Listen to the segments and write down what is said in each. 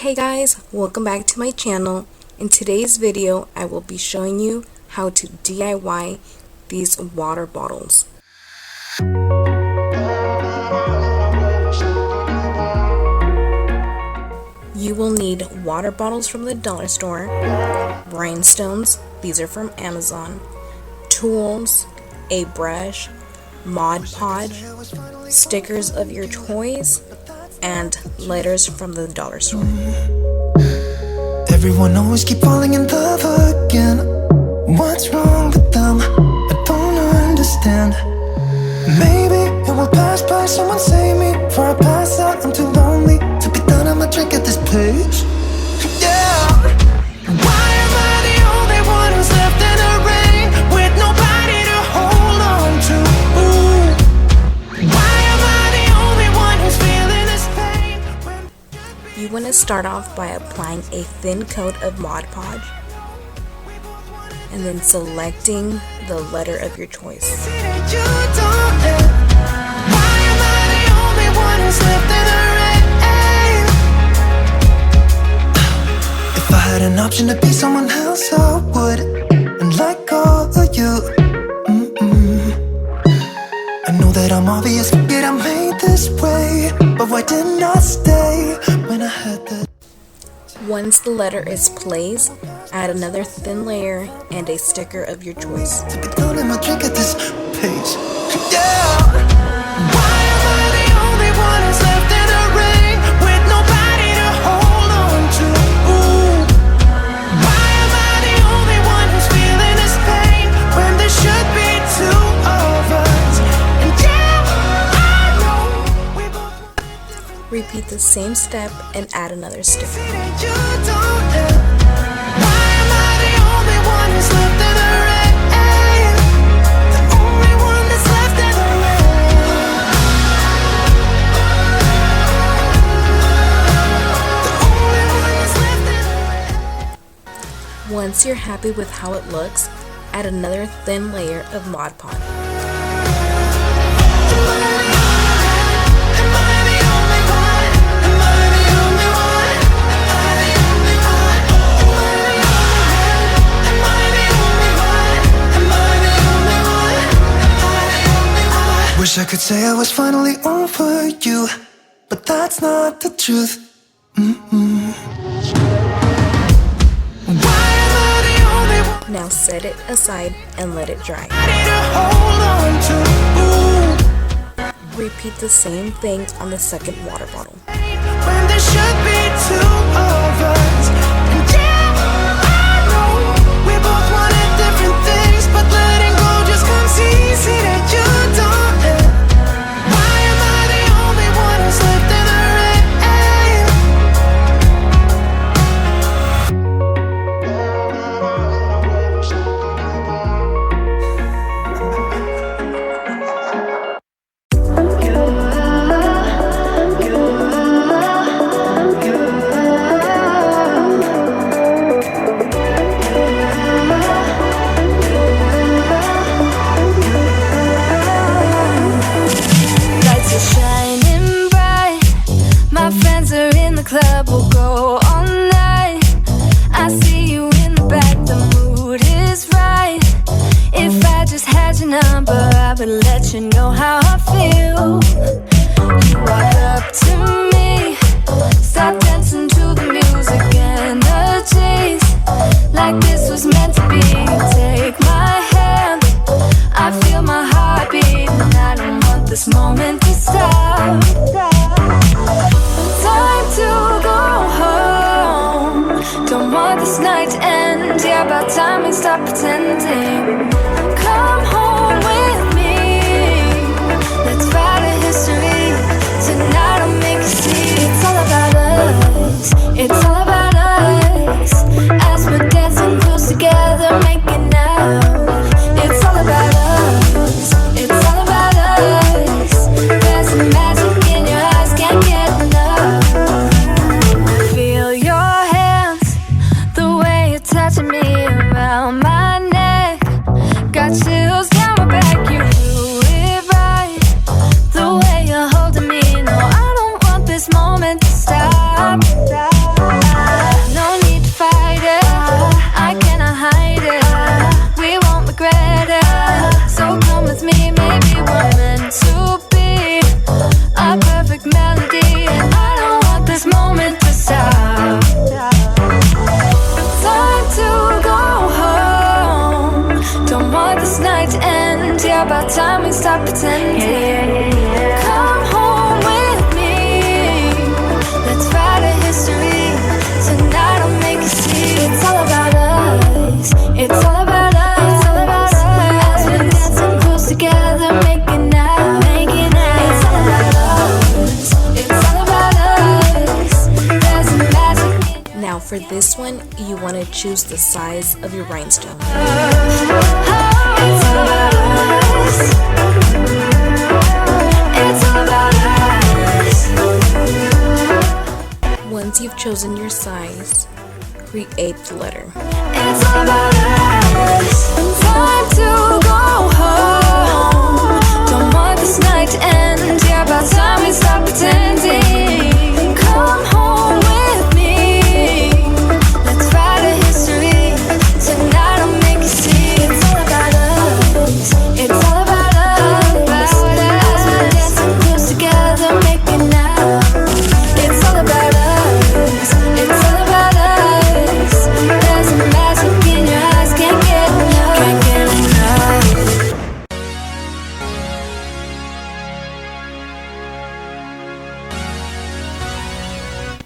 Hey guys, welcome back to my channel. In today's video, I will be showing you how to DIY these water bottles. You will need water bottles from the dollar store, rhinestones, these are from Amazon, tools, a brush, Mod Podge, stickers of your choice, and letters from the dollar store. Everyone always keep falling in love again. What's wrong with them? I don't understand. Maybe it will pass by, someone save me. Before I pass out, I'm too lonely to be done, I'ma drink at this place. Yeah. Why am I the only one who's left in the rain with nobody to hold on to? Ooh. Why am I the only one who's feeling this pain? You want to start off by applying a thin coat of Mod Podge and then selecting the letter of your choice. If I had an option to be someone else, I would. And like all of you, I know that I'm obvious, yet I'm made this way. But why didn't I stay when I had that? Once the letter is placed, add another thin layer and a sticker of your choice. To be done, I'ma drink at this pace. Yeah. Why am I the only one who's left in the rain with nobody to hold on to? Ooh. Why am I the only one who's feeling this pain when there should be two of us? And yeah, I know we both want different. Repeat the same step and add another sticker. You don't know. Why am I the only one who's left in the rain? The only one that's left in the rain. The only one that's left in the rain. Once you're happy with how it looks, add another thin layer of Mod Podge. Wish I could say I was finally over you, but that's not the truth. Why am I the only one Now set it aside and let it dry. to hold on to? Ooh. Repeat the same thing on the second water bottle. When there should be two of us. And yeah, I know we both wanted different things, but letting go just comes easy that you don't. Why am I the only one who's left in the Lights are shining bright. My friends are in the club, we'll go all night. I see you in the back, the mood is right. If I just had your number, I would let you know how I feel. You walk up to me, start dancing to the music and the chase. Like this was meant to be. Take my hand, I feel my heart beat, and I don't want this moment to stop. Time to go home. Don't want this night to end. Yeah, about time we stop pretending. Come home with me. Let's write a history. Tonight I'll make you see. It's all about us. It's all about us. As we're dancing close together, making out. It's all about us. It's all about us. There's a magic in your eyes, can't get enough. Feel your hands, the way you're touching me around my neck. Got chills down my back. stop pretending. Come home with me. Let's write a history. Tonight I'll make you see. It's all about us. It's all about us. It's all about us. We're dancing close together, making out, making out. It's all about us. It's all about us. There's a magic in Now for this one, you want to choose the size of your rhinestone. It's all about us. It's all about us. Once you've chosen your size, create the letter. It's all about us. Time to go home. Don't want this night to end. Yeah, about time we stop pretending. Come home with me. Let's write a history. Tonight I'll make you see. It's all about us. It's all about us. As we're dancing close together, making out. It's all about us. It's all about us. There's a magic in your eyes. Can't get enough. Can't get enough.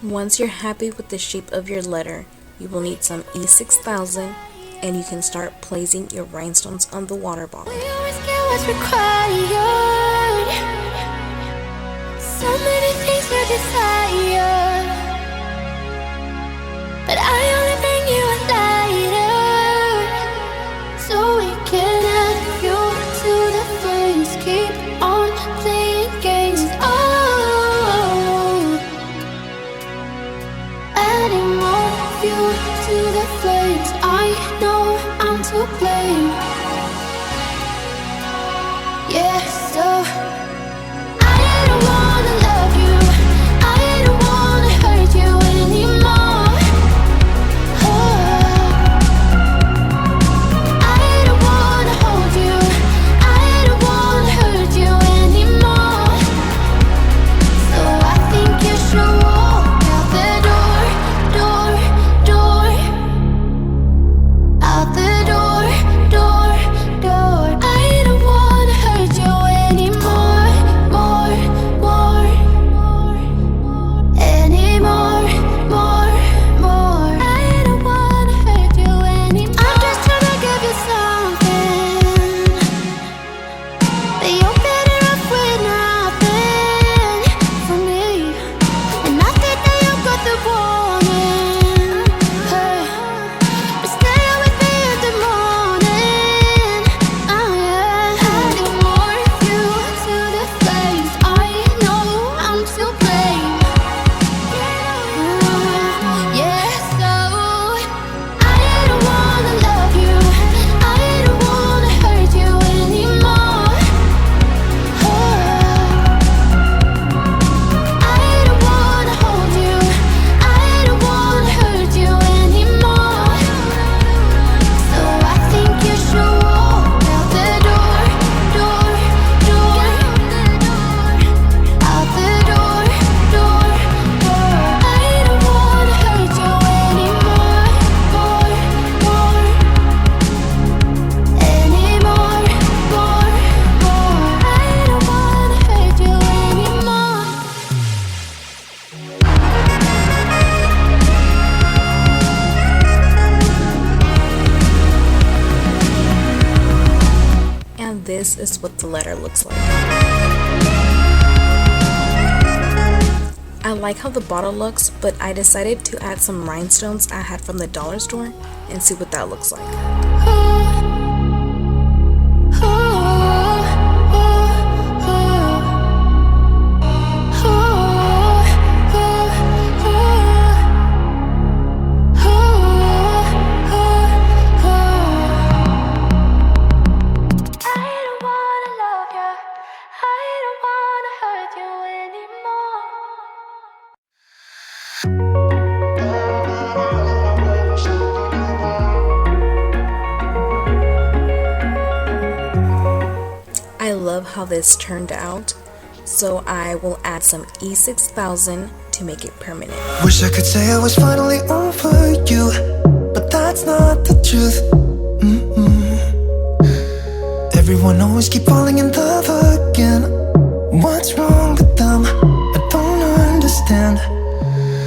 Once you're happy with the shape of your letter, you will need some E6000 and you can start placing your rhinestones on the water bottle. We always get what's required. So many things we desire, but I only bring you a lighter, so we can add fuel to the flames. Keep on playing games. Oh, adding more fuel to the flames. I know I'm to blame. Yeah, so I don't wanna love you. I don't wanna hurt you anymore. Oh, I don't wanna hold you. I don't wanna hurt you anymore. So I think you should walk out the door, door, out the door, door. I don't wanna hurt you anymore, more, anymore, more. I don't wanna hurt you anymore. I'm just trying to give you something, but you're better off with nothing for me. And I think that you got the warning, hey. But stay with me in the morning. Oh yeah, adding more fuel to the flames. I know I'm to blame. Yeah, so I don't wanna love you. I don't wanna hurt you anymore. Oh, I don't wanna hold you. I don't wanna hurt you anymore. So I think you should walk out the door, door, out the door, door. I don't wanna hurt you anymore, more, anymore, more. I don't wanna hurt you anymore. And this is what the letter looks like. I like how the bottle looks, but I decided to add some rhinestones I had from the dollar store and see what that looks like. I don't wanna love you. I don't wanna hurt you anymore. I love how this turned out, so I will add some E6000 to make it permanent. Wish I could say I was finally over you, but that's not the truth. Everyone always keep falling in love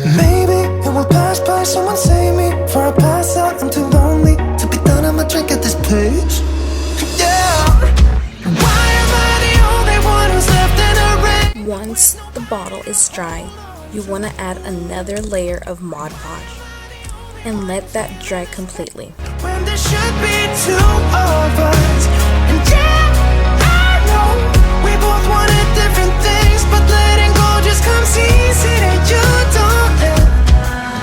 Maybe it will pass by, someone save me. Before I pass out, I'm too lonely to be done, I'ma drink at this pace. Yeah. Why am I the only one who's left in a rain? Once the bottle is dry, you want to add another layer of Mod Podge and let that dry completely. When there should be two of us. And yeah, I know we both wanted different things, but letting go just comes easy that you don't.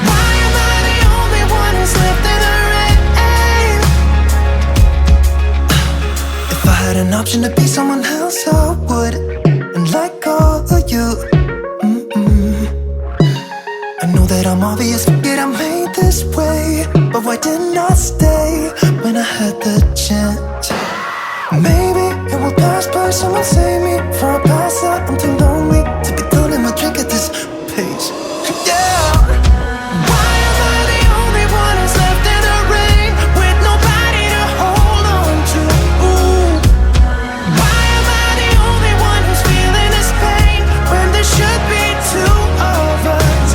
Why am I the only one who's left in the rain? If I had an option to be someone else, I would, and let go of you. I know that I'm obvious, forget I'm made this way, but why didn't I stay when I had the chance? Maybe it will pass by, someone save me. Before I pass out, I'm too lonely to be done, I'ma drink at this pace. Yeah. Why am I the only one who's left in the rain with nobody to hold on to? Ooh. Why am I the only one who's feeling this pain when there should be two of us?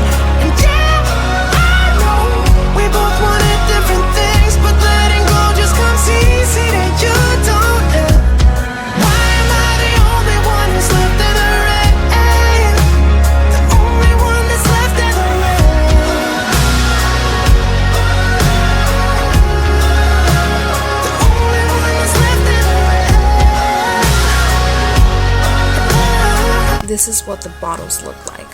And yeah, I know we both wanted different things, but letting go just comes easy that you don't. Why am I the only one who's left in the rain? The only one that's left in the rain. The only one that's left in the rain. This is what the bottles look like.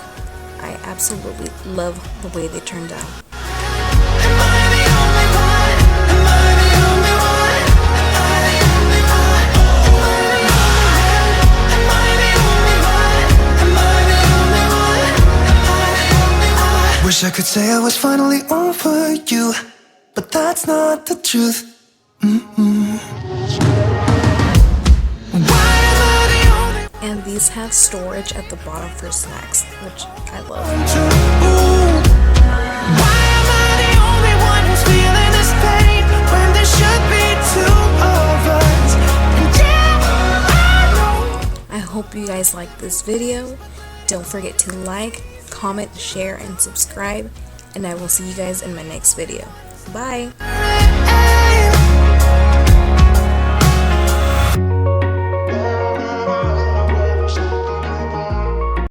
I absolutely love the way they turned out. Am I the only one? Am I the only one? Am I the only one? Am I the only one? Am I the only one? Am I the only one? Wish I could say I was finally over you, but that's not the truth. Why am I the only And these have storage at the bottom for snacks, which I love. Ooh. Why am I the only one who's feeling this pain when there should be two of us? And yeah, I know. I hope you guys like this video. Don't forget to like, comment, share, and subscribe. And I will see you guys in my next video. Bye!